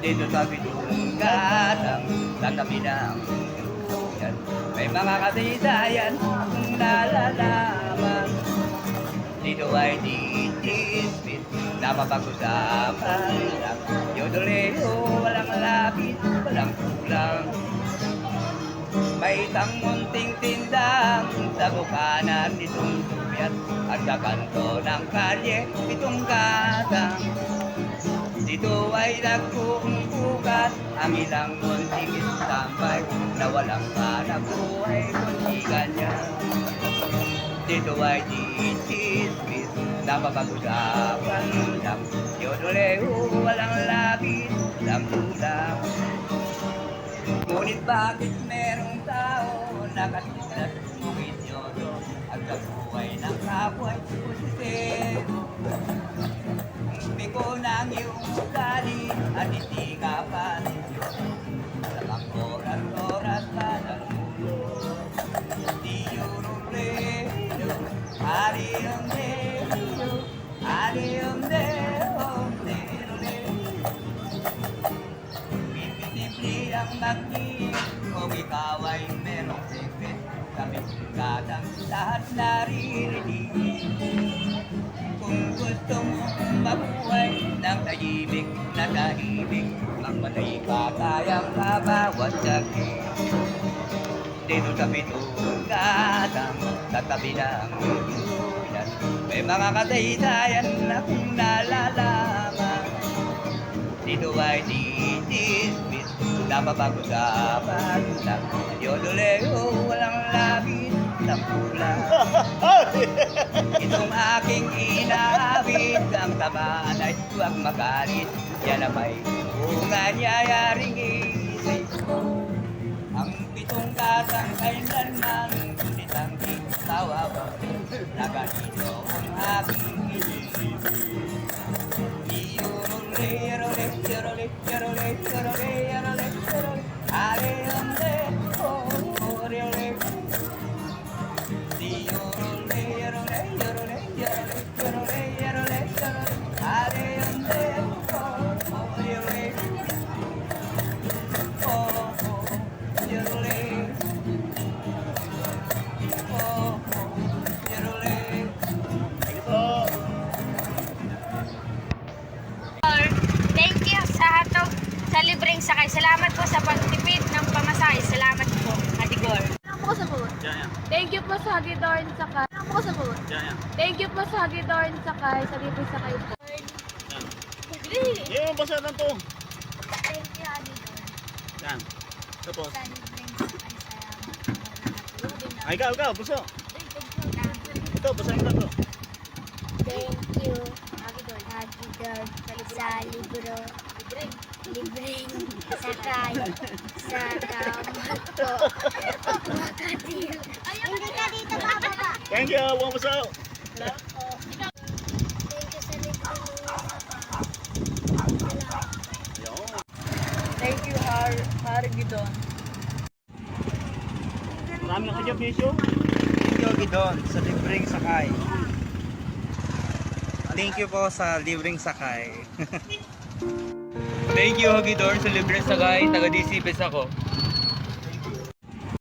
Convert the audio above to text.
Dito sa Bitunggat, ang tatabi ng duyan, may mga kasaysayan kung nalalaman. Dito ay ditisbit na mapag-usapan lang. Yodoleo, walang lapis, walang kulang. May isang munting tindang sa bukanan nitong duyan at sa kanto ng kalye itong katang. Dito ay nagkukumpukan ang ilang munting istampay na walang panabuhay kundi kanya. Dito ay ditisbit na mapag-usapan lang. Yodoleo, walang labis, walang kulang. Ngunit bakit merong tao na katulad mungit yodo at kabuhay ng kapwa pusite? Biko ng iyong ugali at hindi ka paninyo sa mga oras-oras pa ng mulo. Di yurumpleo, ari yung deo, ari yung deo, simple ang maging kung ikaw ay merong secret. Kami kadang lahat naririnig. Kung gusto mong mabuhay ng tahimik na tahimik, magpatay ka tayang kabawat sakit. Dito sa Bitunggat, ang tatabi ng duyan, may mga kasaysayan na kung nalalaman. Dito ay ditisbit na mapag-usapan lang. Yodoleo, walang labis, walang kulang. Itong aking inaabit, ang tamaan ay huwag magalit. Yan ang may nangyyayaring isip. Ang Bitunggat ang kailanman, ngunit ang tawa na ganito ang aking isip. Thank you sa hatog sa libreng sakay. Salamat po sa pagtipid ng pamasahe. Salamat po, Adigor. Thank you po sa Hagidorn Sakay. Thank you po sa Hagidorn Sakay sa libreng sakay po. Yung basa lang to. Thank you, Adigor. Yan. Tapos. Sa libreng sakay. Salamat. Ay, ikaw, buso. Ito, basahin na to. Thank you, Hagidorn, sa libro. Libreng sakay sa kamot ko. Makatiyo. Hindi ka dito bababa. Thank you, buong buso. Thank you sa libreng Thank you, Hargidon. Marami na kayo, Bisyo. Thank you, Gidon, sa libreng sakay. Thank you po sa libreng sakay. Thank you, Hagidor, sa libreng sakay. Taga-DCPS ako.